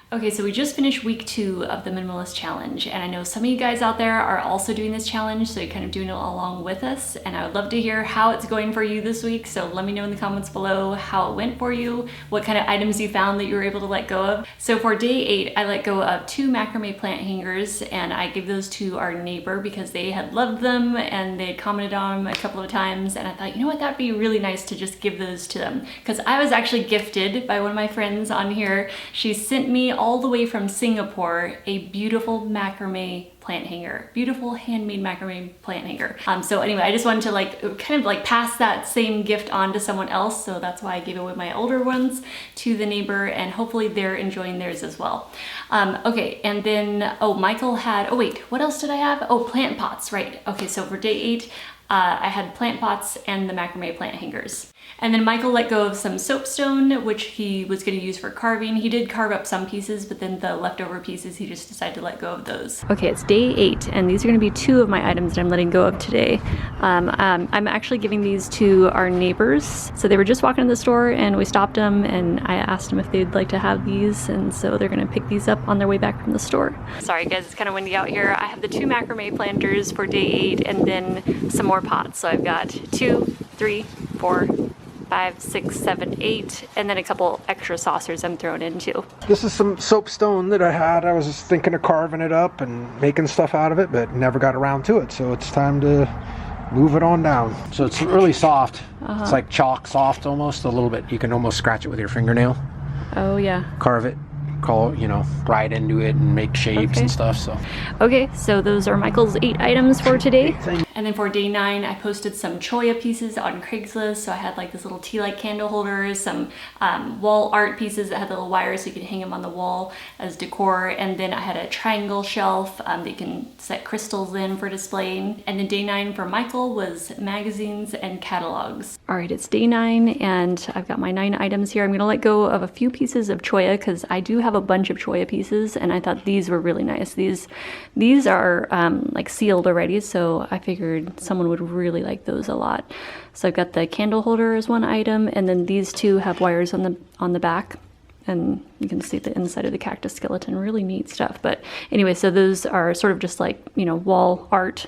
Okay, so we just finished week 2 of the Minimalist Challenge, and I know some of you guys out there are also doing this challenge, so you're kind of doing it along with us, and I would love to hear how it's going for you this week, so let me know in the comments below how it went for you, what kind of items you found that you were able to let go of. So for day 8, I let go of 2 macrame plant hangers, and I gave those to our neighbor because they had loved them, and they had commented on them a couple of times, and I thought, you know what, that'd be really nice to just give those to them, because I was actually gifted by one of my friends on here. She sent me all the way from Singapore a beautiful macrame plant hanger, beautiful handmade macrame plant hanger. So anyway, I just wanted to kind of pass that same gift on to someone else, so that's why I gave away my older ones to the neighbor, and hopefully they're enjoying theirs as well. Okay, and then Michael had, wait, what else did I have? Plant pots, right? Okay, so for day 8 I had plant pots and the macrame plant hangers. And then Michael let go of some soapstone, which he was going to use for carving. He did carve up some pieces, but then the leftover pieces, he just decided to let go of those. Okay, it's day 8, and these are going to be 2 of my items that I'm letting go of today. I'm actually giving these to our neighbors. So they were just walking in the store, and we stopped them, and I asked them if they'd like to have these, and so they're going to pick these up on their way back from the store. Sorry guys, it's kind of windy out here. I have the 2 macrame planters for day 8, and then some more pots. So I've got 2, 3, 4, 5, 6, 7, 8, and then a couple extra saucers I'm throwing in too. This is some soapstone that I had. I was just thinking of carving it up and making stuff out of it, but never got around to it. So it's time to move it on down. So it's really soft. It's like chalk soft almost, a little bit. You can almost scratch it with your fingernail. Oh yeah. Carve it. Ride into it and make shapes and stuff. So okay, so those are Michael's 8 items for today. And then for day 9, I posted some choya pieces on Craigslist. So I had this little tea light candle holder, some wall art pieces that had little wires so you could hang them on the wall as decor. And then I had a triangle shelf that you can set crystals in for displaying. And then day 9 for Michael was magazines and catalogs. All right, it's day 9, and I've got my 9 items here. I'm gonna let go of a few pieces of choya because I do have a bunch of choya pieces, and I thought these were really nice. These are sealed already, so I figured someone would really like those a lot. So I've got the candle holder as one item, and then these 2 have wires on the back, and you can see the inside of the cactus skeleton. Really neat stuff. But anyway, so those are sort of just wall art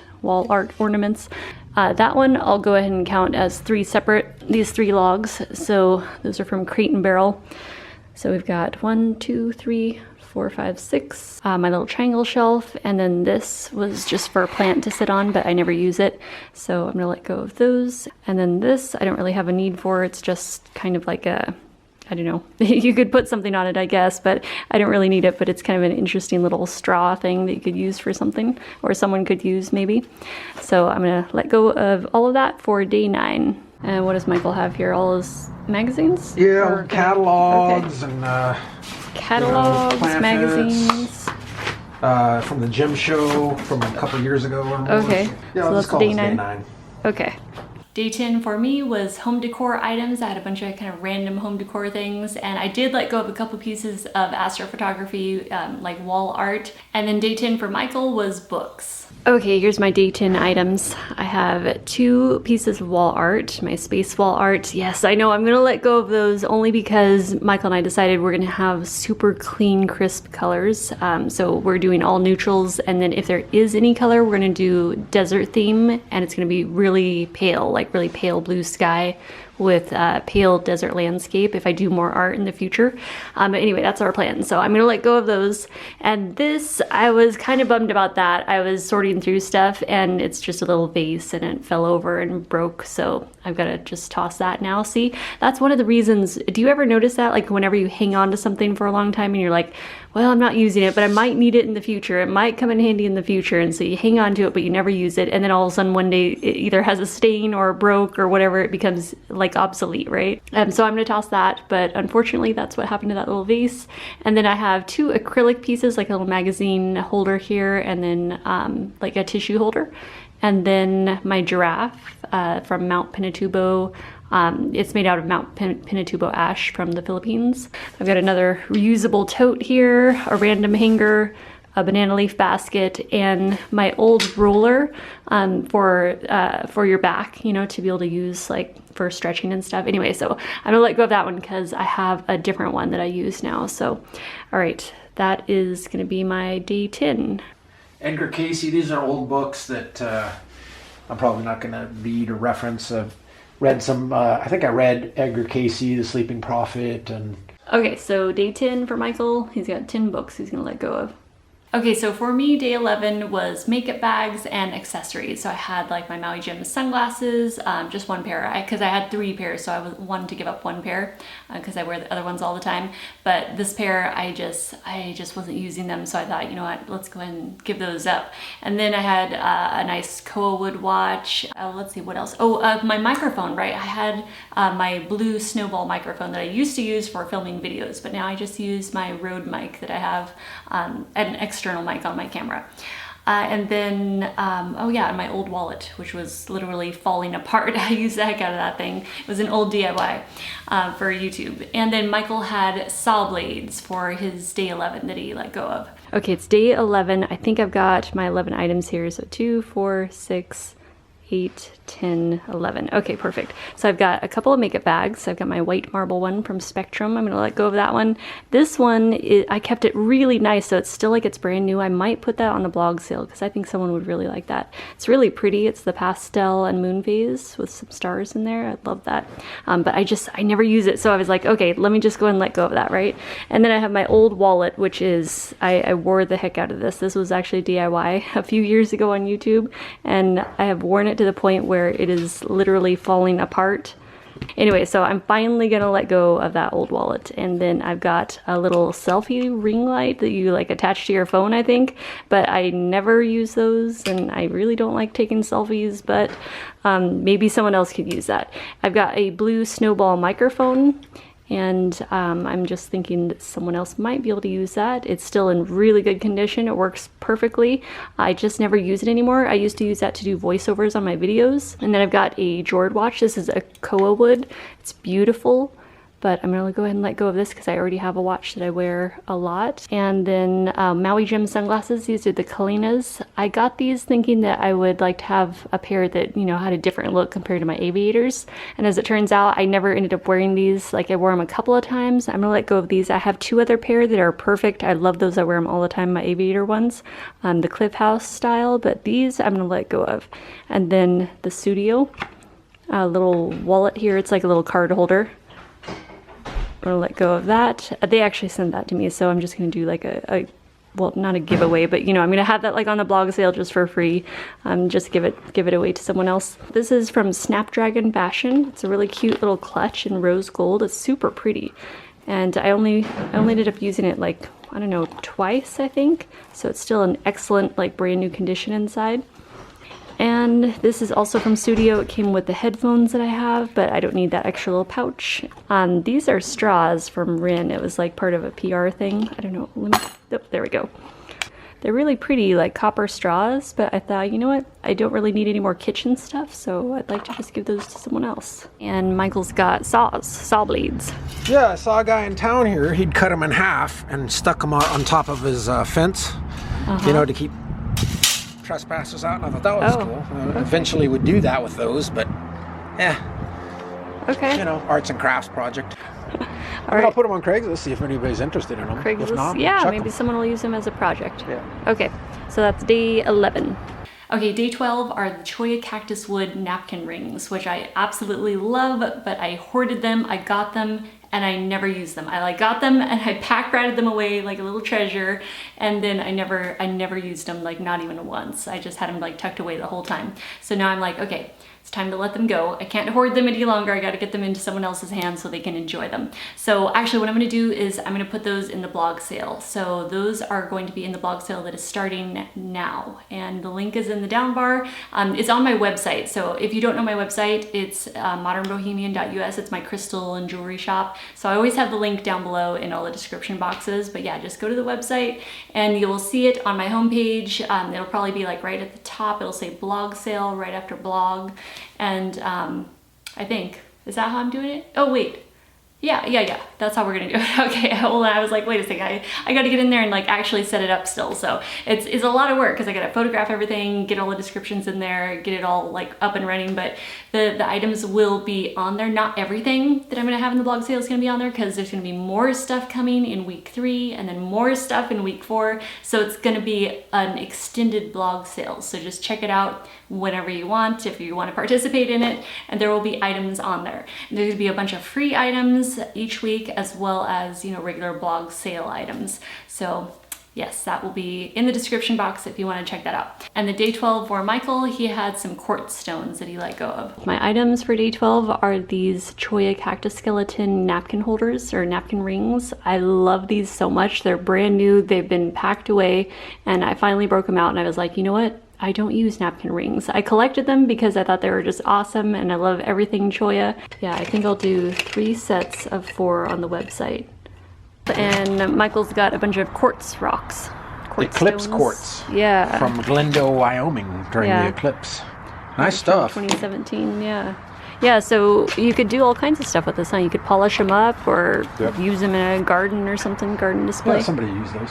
ornaments. That one I'll go ahead and count as these 3 logs. So those are from Crate and Barrel. So we've got 1, 2, 3, 4, 5, 6. My little triangle shelf, and then this was just for a plant to sit on, but I never use it. So I'm gonna let go of those. And then this, I don't really have a need for. It's just kind of like a, I don't know, you could put something on it, I guess, but I don't really need it, but it's kind of an interesting little straw thing that you could use for something, or someone could use maybe. So I'm gonna let go of all of that for day 9. And what does Michael have here? All his magazines? Yeah, catalogs and catalogs, magazines. From the gym show from a couple years ago. Okay, yeah, so that's day 9. 9. Okay. Day 10 for me was home decor items. I had a bunch of kind of random home decor things, and I did let go of a couple pieces of astrophotography, like wall art. And then day 10 for Michael was books. Okay, here's my day 10 items. I have 2 pieces of wall art, my space wall art. Yes, I know I'm gonna let go of those only because Michael and I decided we're gonna have super clean, crisp colors. So we're doing all neutrals, and then if there is any color, we're gonna do desert theme, and it's gonna be really pale, like really pale blue sky with pale desert landscape if I do more art in the future. But anyway, that's our plan. So I'm gonna let go of those. And this, I was kind of bummed about that. I was sorting through stuff, and it's just a little vase, and it fell over and broke. So I've gotta just toss that now. See, that's one of the reasons. Do you ever notice that? Like whenever you hang on to something for a long time and you're like, well, I'm not using it, but I might need it in the future. It might come in handy in the future. And so you hang on to it, but you never use it. And then all of a sudden one day it either has a stain or broke or whatever, it becomes obsolete, right? So I'm gonna toss that, but unfortunately that's what happened to that little vase. And then I have 2 acrylic pieces, like a little magazine holder here, and then like a tissue holder. And then my giraffe from Mount Pinatubo. It's made out of Mount Pinatubo ash from the Philippines. I've got another reusable tote here, a random hanger, a banana leaf basket, and my old roller for your back, you know, to be able to use like for stretching and stuff. Anyway, so I'm gonna let go of that one because I have a different one that I use now. So, all right, that is gonna be my day 10. Edgar Cayce, these are old books that I'm probably not going to read or reference. I've read some, I think I read Edgar Cayce, The Sleeping Prophet, and... Okay, so day 10 for Michael, he's got 10 books he's going to let go of. Okay, so for me, day 11 was makeup bags and accessories. So I had like my Maui Jim sunglasses, just one pair, because I had 3 pairs, so I wanted to give up 1 pair because I wear the other ones all the time. But this pair, I just wasn't using them, so I thought, you know what, let's go ahead and give those up. And then I had a nice Koa wood watch. Let's see, what else? Oh, my microphone, right? I had my blue snowball microphone that I used to use for filming videos, but now I just use my Rode mic that I have, an external mic on my camera. And then, oh yeah, my old wallet, which was literally falling apart. I used the heck out of that thing. It was an old DIY for YouTube. And then Michael had saw blades for his day 11 that he let go of. Okay, it's day 11. I think I've got my 11 items here. So 2, 4, 6, 8, 10, 11. Okay, perfect. So I've got a couple of makeup bags. I've got my white marble one from Spectrum. I'm gonna let go of that one. This one, I kept it really nice, so it's still like it's brand new. I might put that on the blog sale because I think someone would really like that. It's really pretty. It's the pastel and moon phase with some stars in there. I love that. But I never use it, so I was like, okay, let me just go and let go of that, right? And then I have my old wallet, which is, I wore the heck out of this. This was actually DIY a few years ago on YouTube, and I have worn it to the point where it is literally falling apart. Anyway, so I'm finally gonna let go of that old wallet. And then I've got a little selfie ring light that you like attach to your phone, I think, but I never use those, and I really don't like taking selfies, but maybe someone else could use that. I've got a blue snowball microphone, and I'm just thinking that someone else might be able to use that. It's still in really good condition. It works perfectly. I just never use it anymore. I used to use that to do voiceovers on my videos. And then I've got a Jord watch. This is a Koa wood. It's beautiful, but I'm gonna go ahead and let go of this because I already have a watch that I wear a lot. And then Maui Jim Sunglasses. These are the Kalinas. I got these thinking that I would like to have a pair that, you know, had a different look compared to my aviators. And as it turns out, I never ended up wearing these. Like, I wore them a couple of times. I'm gonna let go of these. I have 2 other pair that are perfect. I love those. I wear them all the time, my aviator ones, the Cliff House style, but these I'm gonna let go of. And then the Studio, a little wallet here. It's like a little card holder. I'm gonna let go of that. They actually sent that to me, so I'm just gonna do like a well, not a giveaway, but you know, I'm gonna have that like on the blog sale just for free. Just give it away to someone else. This is from Snapdragon Fashion. It's a really cute little clutch in rose gold. It's super pretty, and I only ended up using it like, I don't know, twice, I think. So it's still an excellent, like, brand new condition inside. And this is also from Studio. It came with the headphones that I have, but I don't need that extra little pouch. These are straws from Rin. It was like part of a PR thing. I don't know. Oh, there we go. They're really pretty, like copper straws, but I thought, you know what? I don't really need any more kitchen stuff, so I'd like to just give those to someone else. And Michael's got saw blades. Yeah, I saw a guy in town here. He'd cut them in half and stuck them on top of his fence, you know, to keep trespassers out, and I thought that was cool. Okay. Eventually would do that with those, but okay, you know, arts and crafts project. I'll put them on Craigslist, see if anybody's interested in them. Craigslist, if not, yeah, maybe them. someone will use them as a project. Yeah. Okay, so that's day 11. Okay, day 12 are the Choya Cactus Wood napkin rings, which I absolutely love, but I hoarded them. I got them and I never used them. I got them and I pack ratted them away like a little treasure, and then I never used them, like not even once. I just had them like tucked away the whole time. So now I'm like, okay, it's time to let them go. I can't hoard them any longer. I got to get them into someone else's hands so they can enjoy them. So actually what I'm going to do is I'm going to put those in the blog sale. So those are going to be in the blog sale that is starting now. And the link is in the down bar. It's on my website. So if you don't know my website, it's modernbohemian.us. It's my crystal and jewelry shop. So I always have the link down below in all the description boxes. But yeah, just go to the website and you will see it on my homepage. It'll probably be like right at the top. It'll say blog sale right after blog. And I think, is that how I'm doing it? Oh wait, Yeah. That's how we're gonna do it. Okay, well, I was like, wait a second, I gotta get in there and like actually set it up still. So it's a lot of work because I gotta photograph everything, get all the descriptions in there, get it all like up and running. But the items will be on there. Not everything that I'm gonna have in the blog sale is gonna be on there because there's gonna be more stuff coming in week 3 and then more stuff in week 4. So it's gonna be an extended blog sale. So just check it out whenever you want, if you want to participate in it, and there will be items on there. And there's gonna be a bunch of free items each week, as well as, you know, regular blog sale items. So yes, that will be in the description box if you want to check that out. And the day 12 for Michael, he had some quartz stones that he let go of. My items for day 12 are these Choya cactus skeleton napkin holders or napkin rings. I love these so much. They're brand new. They've been packed away, and I finally broke them out and I was like, you know what? I don't use napkin rings. I collected them because I thought they were just awesome and I love everything Choya. Yeah, I think I'll do 3 sets of 4 on the website. And Michael's got a bunch of quartz rocks. Eclipse stones. quartz. Yeah. From Glendale, Wyoming during the eclipse. Nice stuff. 2017, yeah. Yeah, so you could do all kinds of stuff with this, huh? You could polish them up or use them in a garden or something, garden display. Yeah, somebody used those.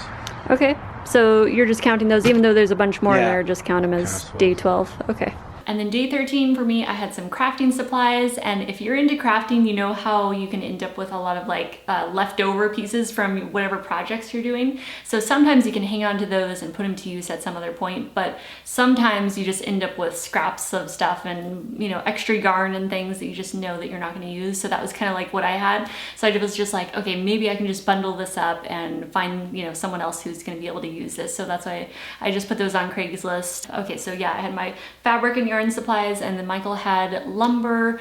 Okay, so you're just counting those, even though there's a bunch more in there, just count them as day 12. Okay. And then day 13 for me, I had some crafting supplies. And if you're into crafting, you know how you can end up with a lot of like leftover pieces from whatever projects you're doing. So sometimes you can hang on to those and put them to use at some other point, but sometimes you just end up with scraps of stuff and, you know, extra yarn and things that you just know that you're not going to use. So that was kind of like what I had. So I was just like, okay, maybe I can just bundle this up and find, you know, someone else who's going to be able to use this. So that's why I just put those on Craigslist. Okay, so yeah, I had my fabric and yarn supplies, and then Michael had lumber,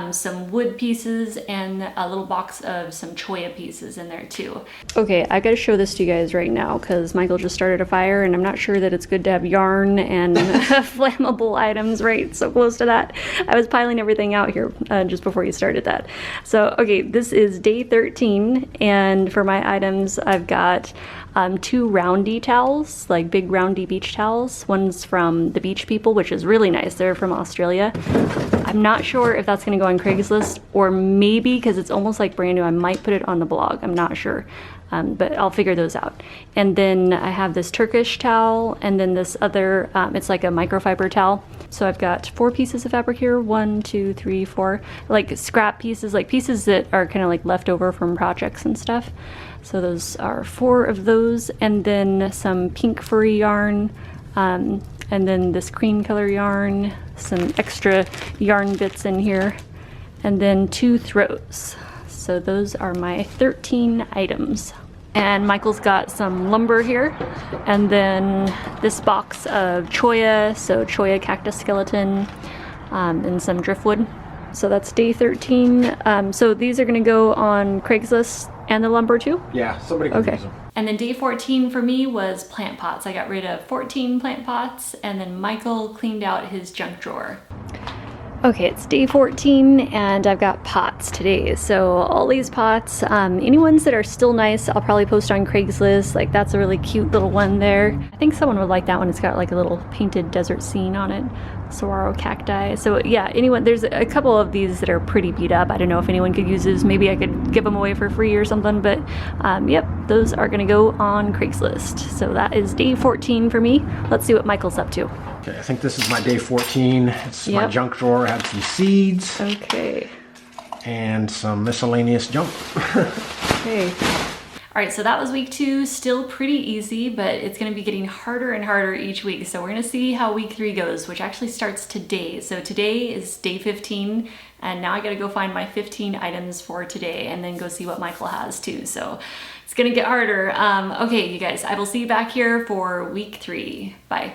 some wood pieces, and a little box of some Choya pieces in there too. Okay, I gotta show this to you guys right now because Michael just started a fire and I'm not sure that it's good to have yarn and flammable items right so close to that. I was piling everything out here just before you started that. So okay, this is day 13, and for my items I've got 2 roundy towels, like big roundy beach towels. One's from the Beach People, which is really nice. They're from Australia. I'm not sure if that's gonna go on Craigslist, or maybe because it's almost like brand new, I might put it on the blog. I'm not sure, but I'll figure those out. And then I have this Turkish towel, and then this other, it's like a microfiber towel. So I've got 4 pieces of fabric here, 1, 2, 3, 4, like scrap pieces, like pieces that are kind of like leftover from projects and stuff. So those are 4 of those, and then some pink furry yarn, and then this cream color yarn, some extra yarn bits in here, and then 2 throws. So those are my 13 items. And Michael's got some lumber here, and then this box of Choya, so Choya cactus skeleton, and some driftwood. So that's day 13. So these are gonna go on Craigslist and the lumber too? Yeah, somebody can use them. And then day 14 for me was plant pots. I got rid of 14 plant pots, and then Michael cleaned out his junk drawer. Okay, it's day 14 and I've got pots today. So all these pots, any ones that are still nice, I'll probably post on Craigslist. Like that's a really cute little one there. I think someone would like that one. It's got like a little painted desert scene on it. Saguaro cacti. So yeah, anyone, there's a couple of these that are pretty beat up. I don't know if anyone could use those. Maybe I could give them away for free or something, but yep, those are gonna go on Craigslist. So that is day 14 for me. Let's see what Michael's up to. Okay, I think this is my day 14. It's my junk drawer. I have some seeds. Okay. And some miscellaneous junk. Okay. All right, so that was week 2, still pretty easy, but it's gonna be getting harder and harder each week. So we're gonna see how week 3 goes, which actually starts today. So today is day 15, and now I gotta go find my 15 items for today and then go see what Michael has too. So it's gonna get harder. Okay, you guys, I will see you back here for week 3. Bye.